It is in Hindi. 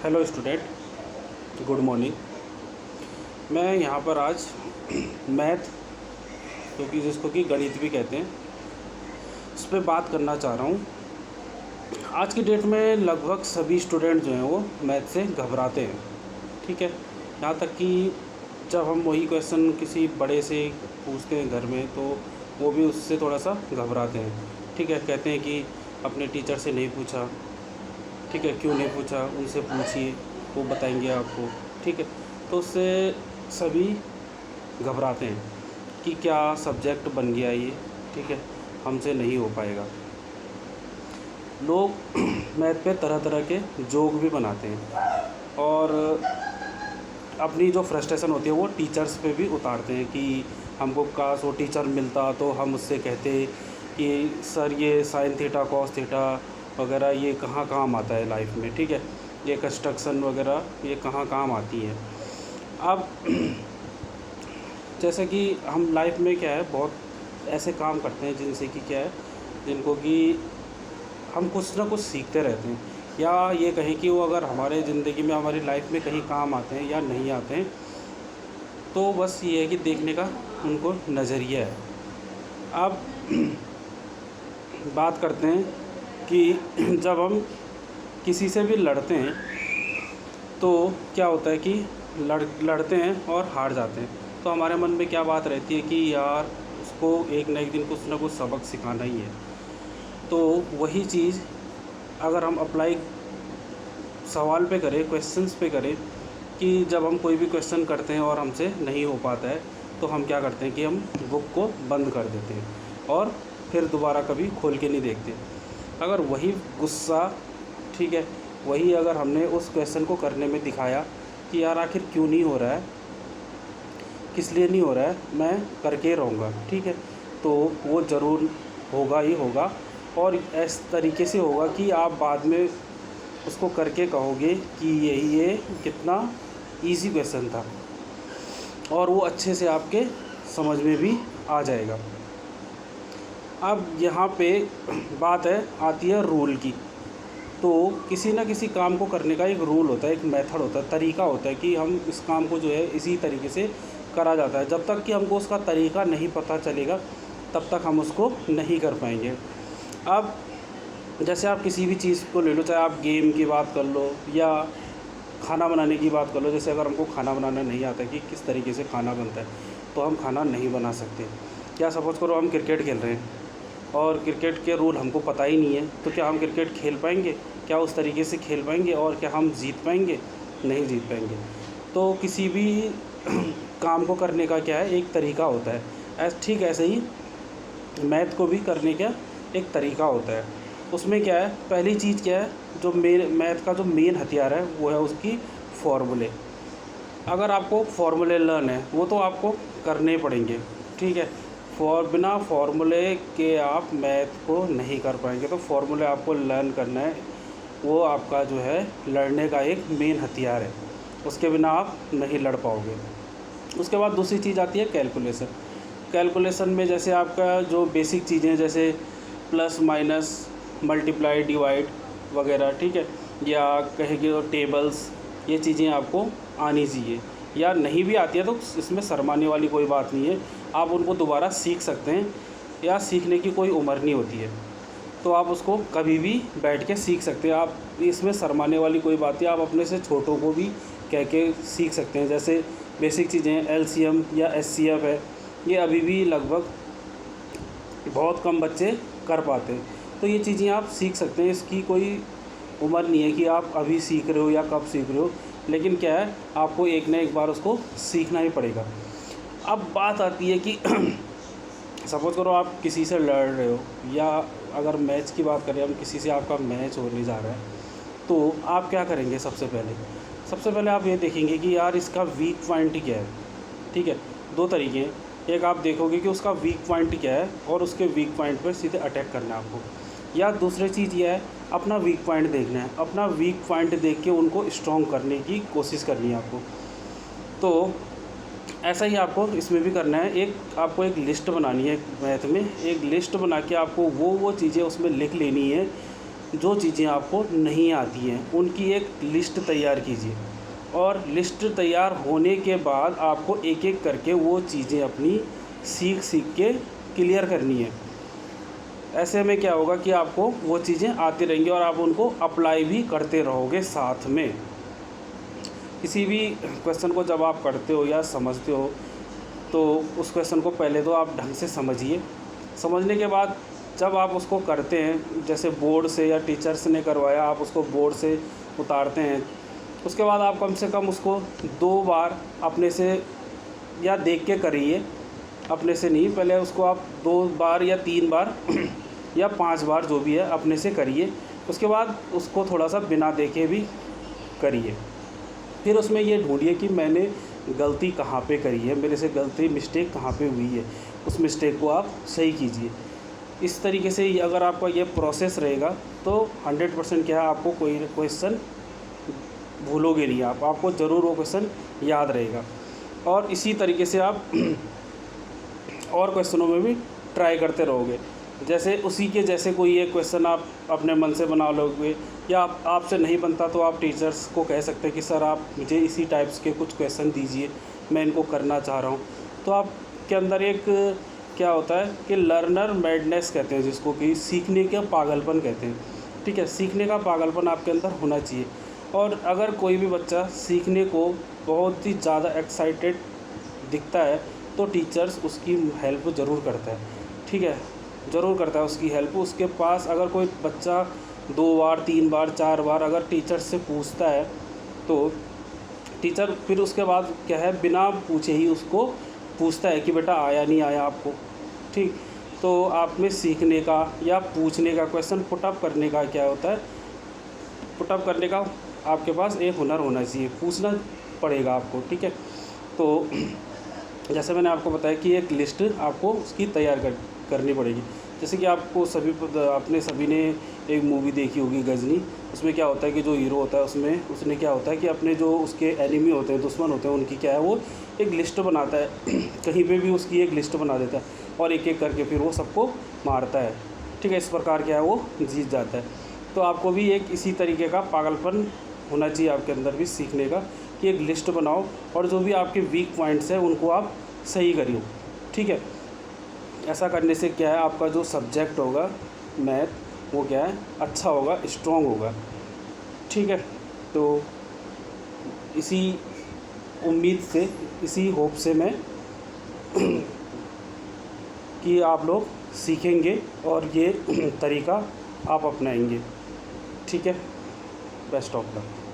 Hello student, good morning. मैं यहाँ पर आज मैथ, क्योंकि जिसको कि गणित भी कहते हैं, उस पर बात करना चाह रहा हूँ। आज की डेट में लगभग सभी स्टूडेंट जो हैं वो मैथ से घबराते हैं। ठीक है, यहाँ तक कि जब हम वही क्वेश्चन किसी बड़े से पूछते हैं घर में, तो वो भी उससे थोड़ा सा घबराते हैं। ठीक है, कहते हैं कि अपने टीचर से नहीं पूछा। ठीक है, क्यों नहीं पूछा, उनसे पूछिए, वो बताएंगे आपको। ठीक है, तो उससे सभी घबराते हैं कि क्या सब्जेक्ट बन गया ये। ठीक है, हमसे नहीं हो पाएगा। लोग मैथ पे तरह तरह के जोक भी बनाते हैं और अपनी जो फ्रस्ट्रेशन होती है वो टीचर्स पे भी उतारते हैं कि हमको काश वो टीचर मिलता तो हम उससे कहते कि सर ये साइन थीटा कॉस थीटा वगैरह ये कहाँ काम आता है लाइफ में। ठीक है, ये कंस्ट्रक्शन वगैरह ये कहाँ काम आती है। अब जैसे कि हम लाइफ में क्या है, बहुत ऐसे काम करते हैं जिनसे कि क्या है, जिनको कि हम कुछ ना कुछ सीखते रहते हैं, या ये कहें कि वो अगर हमारे ज़िंदगी में हमारी लाइफ में कहीं काम आते हैं या नहीं आते हैं, तो बस ये है कि देखने का उनको नज़रिया है। अब बात करते हैं कि जब हम किसी से भी लड़ते हैं तो क्या होता है कि लड़ते हैं और हार जाते हैं, तो हमारे मन में क्या बात रहती है कि यार उसको एक न एक दिन कुछ ना कुछ सबक सिखाना ही है। तो वही चीज़ अगर हम अप्लाई सवाल पे करें, क्वेश्चंस पे करें, कि जब हम कोई भी क्वेश्चन करते हैं और हमसे नहीं हो पाता है, तो हम क्या करते हैं कि हम बुक को बंद कर देते हैं और फिर दोबारा कभी खोल के नहीं देखते। अगर वही गुस्सा, ठीक है, वही अगर हमने उस क्वेश्चन को करने में दिखाया कि यार आखिर क्यों नहीं हो रहा है, किस लिए नहीं हो रहा है, मैं करके रहूँगा। ठीक है, तो वो ज़रूर होगा ही होगा, और इस तरीके से होगा कि आप बाद में उसको करके कहोगे कि ये कितना इजी क्वेश्चन था, और वो अच्छे से आपके समझ में भी आ जाएगा। अब यहाँ पे बात आती है रूल की। तो किसी ना किसी काम को करने का एक रूल होता है, एक मेथड होता है, तरीका होता है कि हम इस काम को जो है इसी तरीके से करा जाता है। जब तक कि हमको उसका तरीका नहीं पता चलेगा तब तक हम उसको नहीं कर पाएंगे। अब जैसे आप किसी भी चीज़ को ले लो, चाहे आप गेम की बात कर लो या खाना बनाने की बात कर लो। जैसे अगर हमको खाना बनाना नहीं आता कि किस तरीके से खाना बनता है, तो हम खाना नहीं बना सकते। क्या सपोज़ करो हम क्रिकेट खेल रहे हैं और क्रिकेट के रूल हमको पता ही नहीं है, तो क्या हम क्रिकेट खेल पाएंगे? क्या उस तरीके से खेल पाएंगे? और क्या हम जीत पाएंगे? नहीं जीत पाएंगे। तो किसी भी काम को करने का क्या है, एक तरीका होता है। ठीक ऐसे ही मैथ को भी करने का एक तरीका होता है। उसमें क्या है, पहली चीज़ क्या है, जो मैथ का जो मेन हथियार है वो है उसकी फॉर्मूले। अगर आपको फॉर्मूले लर्न है, वो तो आपको करने पड़ेंगे। ठीक है, बिना फॉर्मूले के आप मैथ को नहीं कर पाएंगे। तो फॉर्मूले आपको लर्न करना है, वो आपका जो है लड़ने का एक मेन हथियार है। उसके बिना आप नहीं लड़ पाओगे। उसके बाद दूसरी चीज़ आती है कैलकुलेशन। कैलकुलेशन में जैसे आपका जो बेसिक चीज़ें हैं, जैसे प्लस माइनस मल्टीप्लाई डिवाइड वगैरह, ठीक है, या कहेंगे तो टेबल्स, ये चीज़ें आपको आनी चाहिए। या नहीं भी आती है तो इसमें शर्माने वाली कोई बात नहीं है, आप उनको दोबारा सीख सकते हैं, या सीखने की कोई उम्र नहीं होती है, तो आप उसको कभी भी बैठ के सीख सकते हैं। आप इसमें शर्माने वाली कोई बात है, आप अपने से छोटों को भी कह के सीख सकते हैं। जैसे बेसिक चीज़ें एलसीएम या एचसीएफ है, ये अभी भी लगभग बहुत कम बच्चे कर पाते हैं। तो ये चीज़ें आप सीख सकते हैं, इसकी कोई उम्र नहीं है कि आप अभी सीख रहे हो या कब सीख रहे हो, लेकिन क्या है, आपको एक ना एक बार उसको सीखना ही पड़ेगा। अब बात आती है कि सपोज़ करो आप किसी से लड़ रहे हो, या अगर मैच की बात करें हम, किसी से आपका मैच होने जा रहा है, तो आप क्या करेंगे? सबसे पहले आप ये देखेंगे कि यार इसका वीक पॉइंट क्या है। ठीक है, दो तरीके हैं, एक आप देखोगे कि उसका वीक पॉइंट क्या है और उसके वीक पॉइंट पर सीधे अटैक करना है आपको, या दूसरी चीज़ ये है अपना वीक पॉइंट देखना है। अपना वीक पॉइंट देख के उनको स्ट्रॉन्ग करने की कोशिश करनी है आपको। तो ऐसा ही आपको इसमें भी करना है। आपको एक लिस्ट बनानी है, मैथ में एक लिस्ट बना के आपको वो चीज़ें उसमें लिख लेनी है जो चीज़ें आपको नहीं आती हैं उनकी एक लिस्ट तैयार कीजिए, और लिस्ट तैयार होने के बाद आपको एक एक करके वो चीज़ें अपनी सीख सीख के क्लियर करनी है। ऐसे में क्या होगा कि आपको वो चीज़ें आती रहेंगी और आप उनको अप्लाई भी करते रहोगे साथ में। किसी भी क्वेश्चन को जब आप करते हो या समझते हो तो उस क्वेश्चन को पहले तो आप ढंग से समझिए। समझने के बाद जब आप उसको करते हैं, जैसे बोर्ड से या टीचर्स ने करवाया, आप उसको बोर्ड से उतारते हैं, उसके बाद आप कम से कम उसको 2 बार अपने से या देख के करिए, अपने से नहीं, पहले उसको आप 2 बार या 3 बार या 5 बार जो भी है अपने से करिए। उसके बाद उसको थोड़ा सा बिना देखे भी करिए। फिर उसमें ये ढूंढिए कि मैंने गलती कहाँ पे करी है, मेरे से गलती मिस्टेक कहाँ पे हुई है, उस मिस्टेक को आप सही कीजिए। इस तरीके से अगर आपका ये प्रोसेस रहेगा तो 100% क्या है, आपको कोई क्वेश्चन भूलोगे नहीं, आपको ज़रूर वो क्वेश्चन याद रहेगा। और इसी तरीके से आप और क्वेश्चनों में भी ट्राई करते रहोगे। जैसे उसी के जैसे कोई एक क्वेश्चन आप अपने मन से बना लोगे, या आपसे नहीं बनता तो आप टीचर्स को कह सकते हैं कि सर आप मुझे इसी टाइप्स के कुछ क्वेश्चन दीजिए, मैं इनको करना चाह रहा हूँ। तो आपके अंदर एक क्या होता है कि लर्नर मैडनेस कहते हैं जिसको, कि सीखने का पागलपन कहते हैं। ठीक है, सीखने का पागलपन आपके अंदर होना चाहिए। और अगर कोई भी बच्चा सीखने को बहुत ही ज़्यादा एक्साइटेड दिखता है तो टीचर्स उसकी हेल्प ज़रूर करता है। ठीक है, ज़रूर करता है उसकी हेल्प। उसके पास अगर कोई बच्चा 2 बार 3 बार 4 बार अगर टीचर से पूछता है तो टीचर फिर उसके बाद क्या है, बिना पूछे ही उसको पूछता है कि बेटा आया नहीं आया आपको। ठीक, तो आप में सीखने का या पूछने का, क्वेश्चन पुटअप करने का क्या होता है, पुटअप करने का आपके पास एक हुनर होना चाहिए, पूछना पड़ेगा आपको। ठीक है, तो जैसे मैंने आपको बताया कि एक लिस्ट आपको उसकी तैयार करनी पड़ेगी। जैसे कि आपको अपने सभी ने एक मूवी देखी होगी गजनी। उसमें क्या होता है कि जो हीरो होता है उसने क्या होता है कि अपने जो उसके एनिमी होते हैं, दुश्मन होते हैं, उनकी क्या है, वो एक लिस्ट बनाता है कहीं पे भी उसकी एक लिस्ट बना देता है और एक एक करके फिर वो सबको मारता है। ठीक है, इस प्रकार क्या है वो जीत जाता है। तो आपको भी एक इसी तरीके का पागलपन होना चाहिए आपके अंदर भी सीखने का, कि एक लिस्ट बनाओ और जो भी आपके वीक पॉइंट्स हैं उनको आप सही करिए। ठीक है, ऐसा करने से क्या है, आपका जो सब्जेक्ट होगा मैथ, वो क्या है, अच्छा होगा, स्ट्रॉन्ग होगा। ठीक है, तो इसी उम्मीद से, इसी होप से मैं कि आप लोग सीखेंगे और ये तरीका आप अपनाएंगे। ठीक है, बेस्ट ऑफ लक।